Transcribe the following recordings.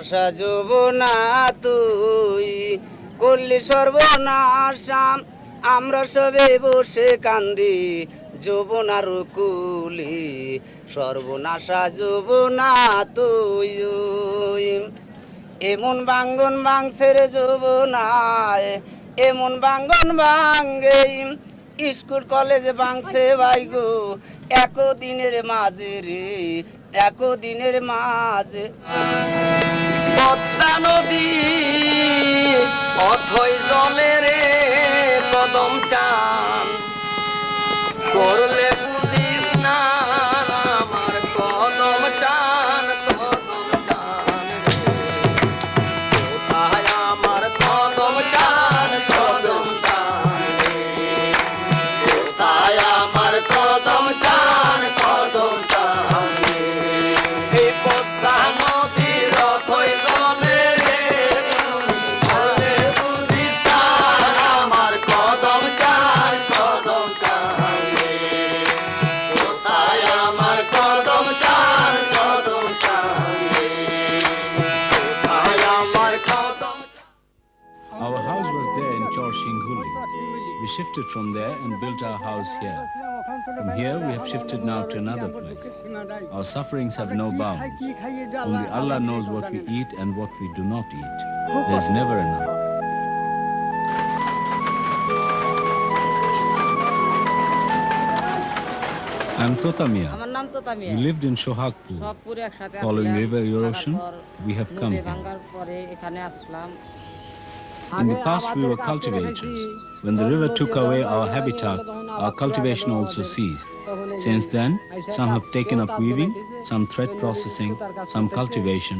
আশা যৌবনা তুই করলি সর্বনাশাম আমরা সবে বসে কান্দি যৌবনার কুলি সর্বনাশা যৌবনা তুই এমন বাঙ্গন বাংসের যৌবনায় এমন বাঙ্গন বাঙ্গে স্কুল কলেজ বাংসে বাইগো একদিনের মাঝে রে একদিনের মাঝে পদ্মা নদী অথই জলে রে কদম চান করলে বুঝিস না আমার কদম চান কোথায় আমার কদম চান কোথায় আমার কদম চান এই পদ্মা নদীর অথই জলে রে বলে বুঝিস না আমার কদম চান কোথায় আমার কদম চান কোথায় আমার কদম। Our house was there in Chorsinghuli. We shifted from there and built our house here. From here we have shifted now to another place. Our sufferings have no bounds. Only Allah knows what we eat and what we do not eat. There's never enough. I'm Totamia. We lived in Sohagpur. Following river erosion, we have come here. In the past we were cultivators. When the river took away our habitat, our cultivation also ceased. Since then, some have taken up weaving, some thread processing, some cultivation,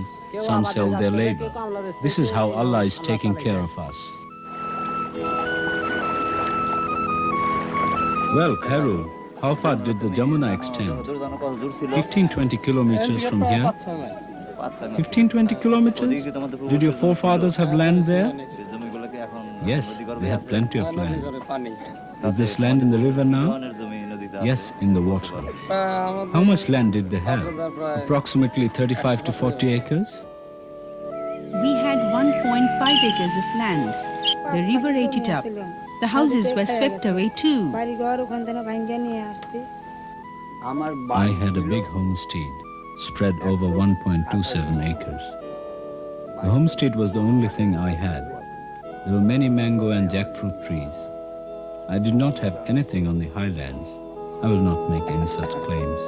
some sell their labor. This is how Allah is taking care of us. Well, Khairul, how far did the Jamuna extend? 15-20 kilometers from here? 15-20 kilometers? Did your forefathers have land there? Yes, they have plenty of land. Is this land in the river now? Yes, in the water. How much land did they have? Approximately 35 to 40 acres? We had 1.5 acres of land. The river ate it up. The houses were swept away too. I had a big homestead, spread over 1.27 acres. The homestead was the only thing I had. There were many mango and jackfruit trees. I did not have anything on the highlands. I will not make any such claims.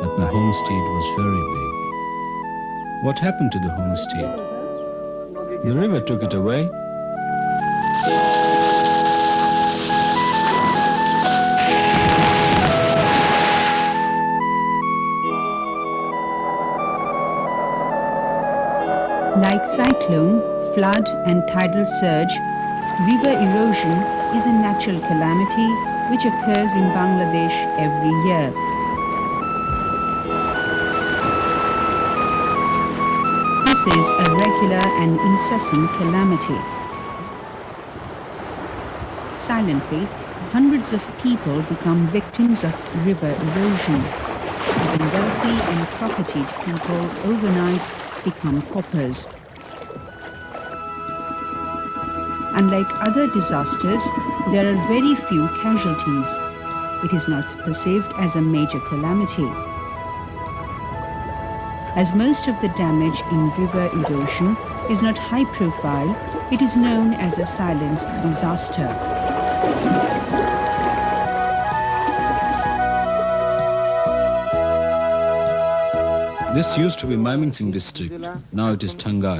But my homestead was very big. What happened to the homestead? The river took it away. Like cyclone, flood and tidal surge, river erosion is a natural calamity which occurs in Bangladesh every year. This is a regular and incessant calamity. Silently, hundreds of people become victims of river erosion. Even wealthy and propertied people overnight become paupers. Unlike other disasters, there are very few casualties. It is not perceived as a major calamity. As most of the damage in river erosion is not high profile, it is known as a silent disaster. This used to be Mymensingh district, now it is Tangai.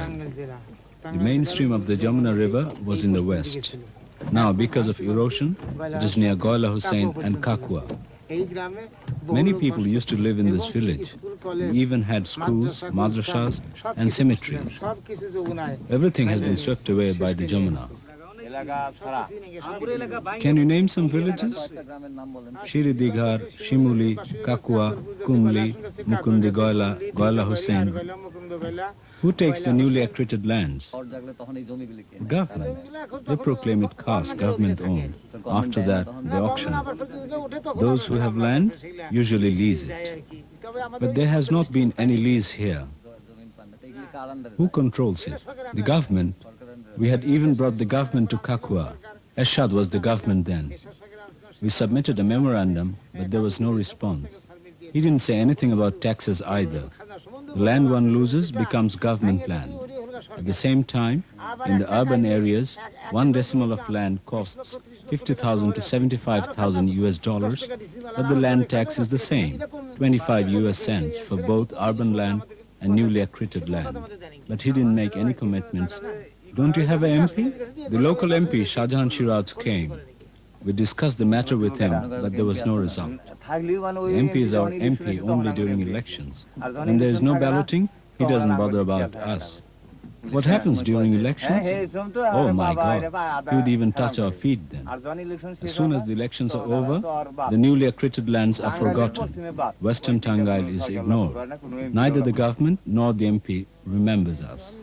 The mainstream of the Jamuna river was in the west. Now, because of erosion, it is near Goila Hussain and Kakua. Many people used to live in this village. We even had schools, madrasas and cemeteries. Everything has been swept away by the Jamuna. Can you name some villages? Shiri Dighar, Shimuli, Kakua, Kumli, Mukundi Goila, Goila Hussain. Who takes the newly accreted lands? Government. They proclaim it caste, government owned. After that, they auction it. Those who have land usually lease it. But there has not been any lease here. Who controls it? The government. We had even brought the government to Kakua. Sajjad was the government then. We submitted a memorandum, but there was no response. He didn't say anything about taxes either. The land one loses becomes government land. At the same time, in the urban areas, 1 decimal of land costs 50,000 to 75,000 US dollars, but the land tax is the same, 25 US cents for both urban land and newly accreted land. But he didn't make any commitments. Don't you have an MP? The local MP, Sajjad came. We discussed the matter with him, but there was no result. The MP is our MP only during elections. When there is no balloting, he doesn't bother about us. What happens during elections? Oh my God, he would even touch our feet then. As soon as the elections are over, the newly accreted lands are forgotten. Western Tangail is ignored. Neither the government nor the MP remembers us.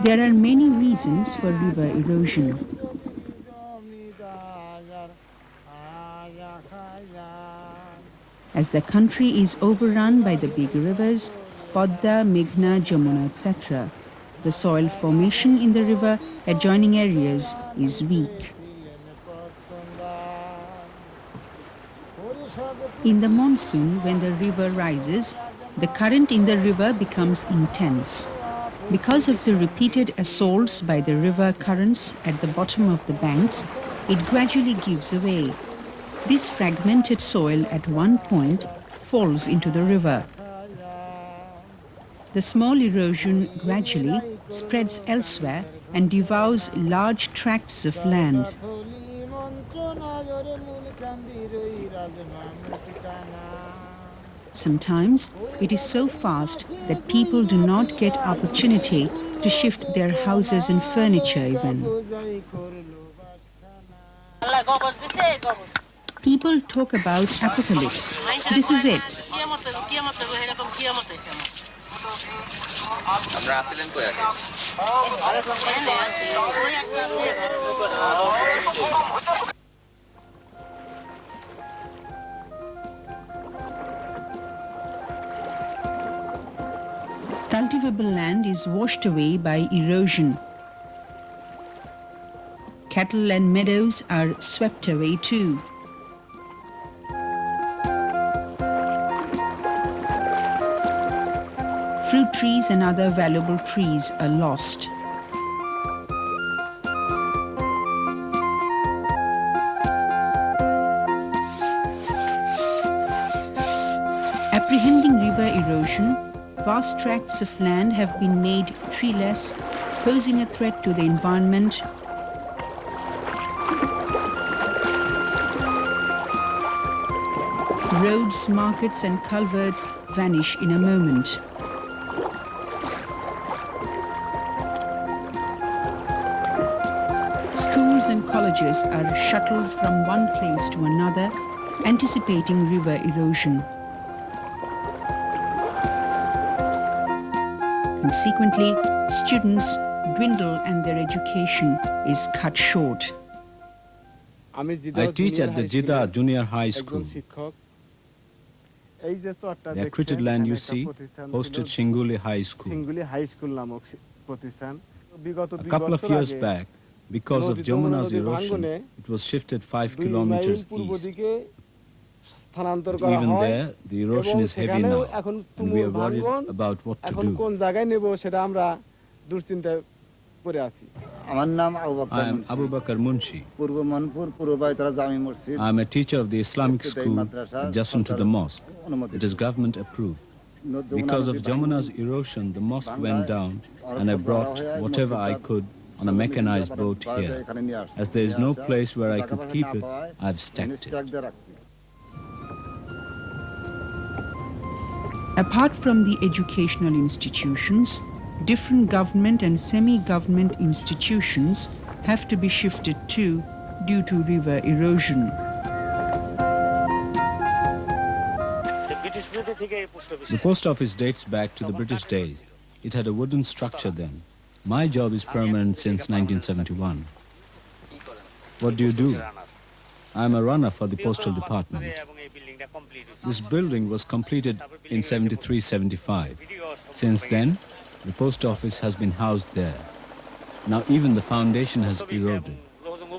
There are many reasons for river erosion. As the country is overrun by the big rivers, Padma, Meghna, Jamuna, etc., the soil formation in the river adjoining areas is weak. In the monsoon, when the river rises, the current in the river becomes intense. Because of the repeated assaults by the river currents at the bottom of the banks, it gradually gives away. This fragmented soil at one point falls into the river. The small erosion gradually spreads elsewhere and devours large tracts of land. Sometimes it is so fast that people do not get opportunity to shift their houses and furniture even. People talk about apocalypse. This is it. Cultivable land is washed away by erosion. Cattle and meadows are swept away too. Fruit trees and other valuable trees are lost. Apprehending river erosion, vast tracts of land have been made treeless, posing a threat to the environment. Roads, markets and culverts vanish in a moment. Schools and colleges are shuttled from one place to another, anticipating river erosion. Consequently, students dwindle and their education is cut short. I teach at the Jida Junior High School. The accreted land you see hosted Shinguli High School. A couple of years back, because of Jamuna's erosion, it was shifted 5 kilometers east. But even there, the erosion is heavy now, and we are worried about what to do. I am Abu Bakr Munshi. I am a teacher of the Islamic school adjacent to the mosque. It is government approved. Because of Jamuna's erosion, the mosque went down, and I brought whatever I could on a mechanized boat here. As there is no place where I could keep it, I have stacked it. Apart from the educational institutions, different government and semi-government institutions have to be shifted too due to river erosion. The British The post office dates back to the British days. It had a wooden structure then. My job is permanent since 1971. What do? I'm a runner for the postal department. This building was completed in 73-75. Since then, the post office has been housed there. Now even the foundation has eroded.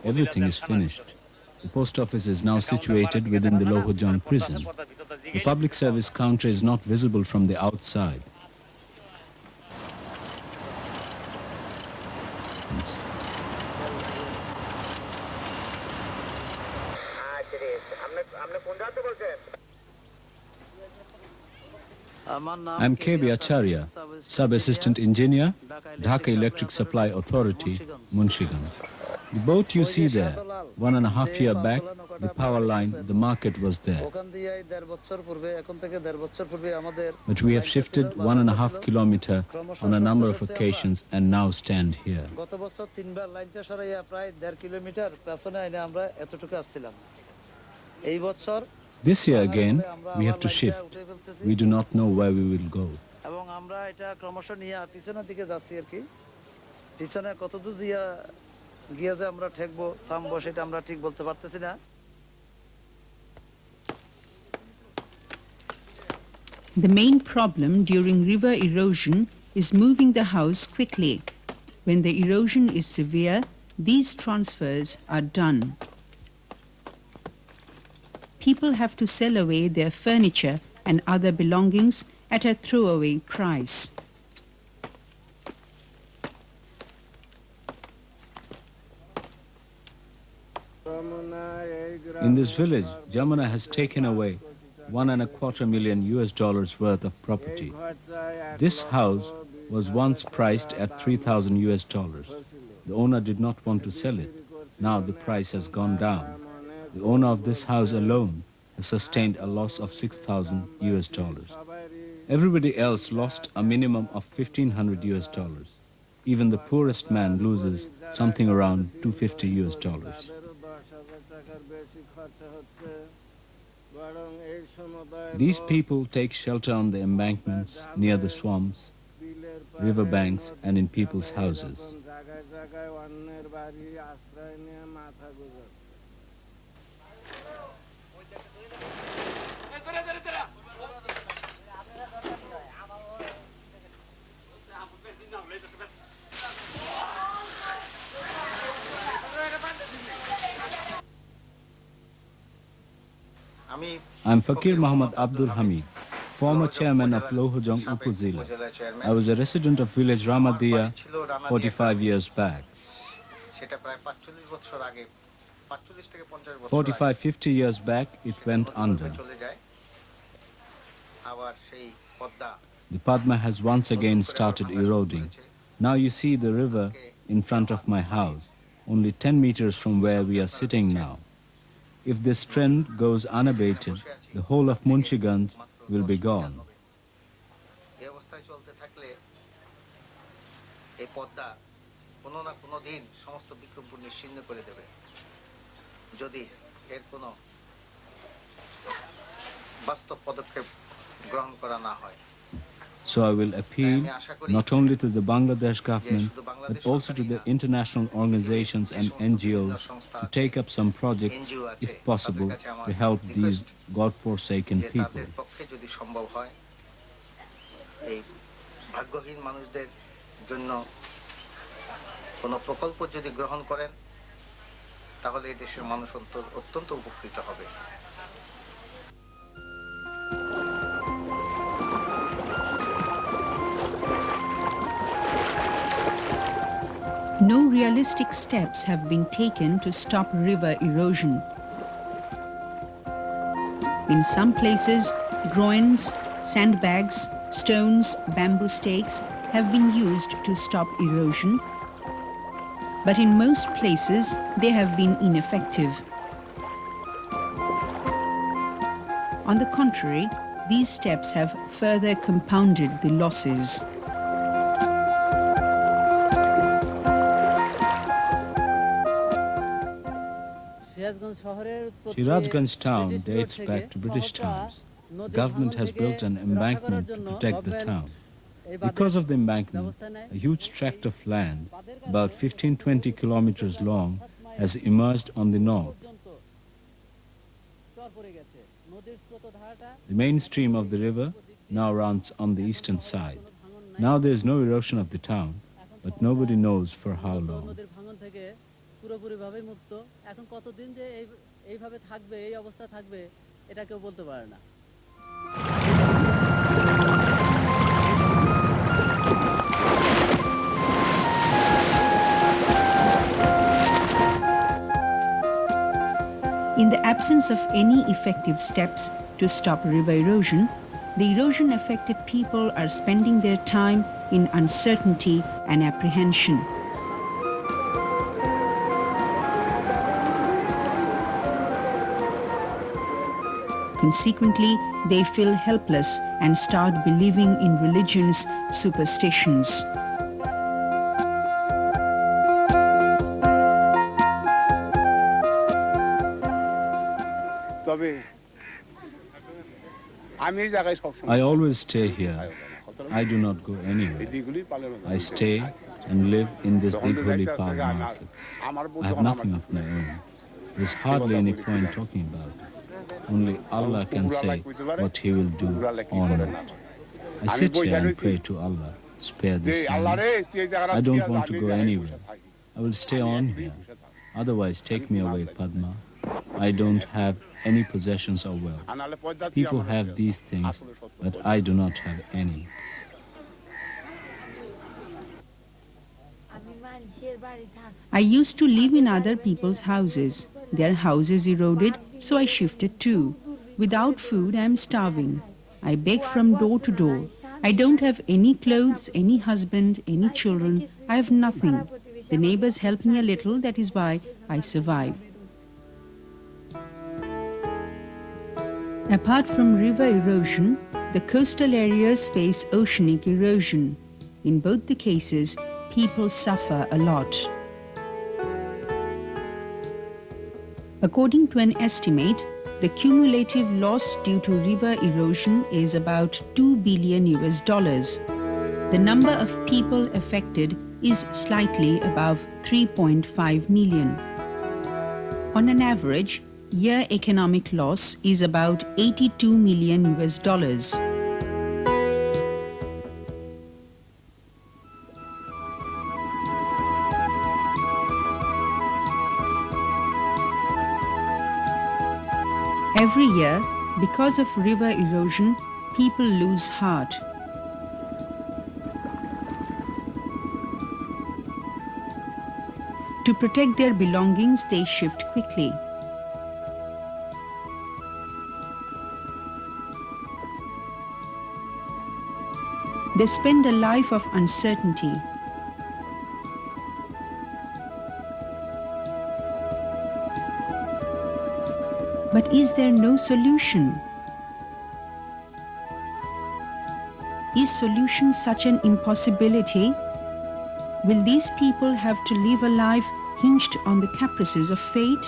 Everything is finished. The post office is now situated within the Lohojong prison. The public service counter is not visible from the outside. I'm KB Acharya, Sub-Assistant Engineer, Dhaka Electric Supply Authority, Munshiganj. The boat you see there, 1.5 years back, the power line, the market was there. But we have shifted 1.5 kilometers on a number of occasions and now stand here. This year again, we have to shift. We do not know where we will go. The main problem during river erosion is moving the house quickly. When the erosion is severe, these transfers are done. People have to sell away their furniture and other belongings at a throwaway price. In this village, Jamuna has taken away $1.25 million worth of property. This house was once priced at $3,000. The owner did not want to sell it. Now the price has gone down. The owner of this house alone has sustained a loss of $6,000. Everybody else lost a minimum of $1,500. Even the poorest man loses something around $250. These people take shelter on the embankments, near the swamps, river banks, and in people's houses. I'm Fakir Muhammad Abdul Hamid, former chairman of Lohojong Upazila. I was a resident of village Ramadiya 45 years back. 45-50 years back, it went under. The Padma has once again started eroding. Now you see the river in front of my house, only 10 meters from where we are sitting now. If this trend goes unabated, the whole of Munshiganj will be gone. So I will appeal not only to the Bangladesh government, but also to the international organizations and NGOs to take up some projects, if possible, to help these God-forsaken people. No realistic steps have been taken to stop river erosion. In some places, groins, sandbags, stones, bamboo stakes have been used to stop erosion, but in most places they have been ineffective. On the contrary, these steps have further compounded the losses. Sirazganj town dates back to British times. The government has built an embankment to protect the town. Because of the embankment, a huge tract of land, about 15-20 kilometers long, has emerged on the north. The main stream of the river now runs on the eastern side. Now there is no erosion of the town, but nobody knows for how long. In the absence of any effective steps to stop river erosion, the erosion-affected people are spending their time in uncertainty and apprehension. Consequently, they feel helpless and start believing in religion's superstitions. I always stay here. I do not go anywhere. I stay and live in this Digholi Pal market. I have nothing of my own. There's hardly any point talking about it. Only Allah can say what He will do or not. I sit here and pray to Allah, spare this land. I don't want to go anywhere. I will stay on here. Otherwise, take me away, Padma. I don't have any possessions or wealth. People have these things, but I do not have any. I used to live in other people's houses. Their houses eroded, so I shifted too. Without food, I am starving. I beg from door to door. I don't have any clothes, any husband, any children. I have nothing. The neighbors help me a little, that is why I survive. Apart from river erosion, the coastal areas face oceanic erosion. In both the cases, people suffer a lot. According to an estimate, the cumulative loss due to river erosion is about $2 billion. The number of people affected is slightly above 3.5 million. On an average, year economic loss is about $82 million. Every year, because of river erosion, people lose heart. To protect their belongings, they shift quickly. They spend a life of uncertainty. But is there no solution? Is solution such an impossibility? Will these people have to live a life hinged on the caprices of fate?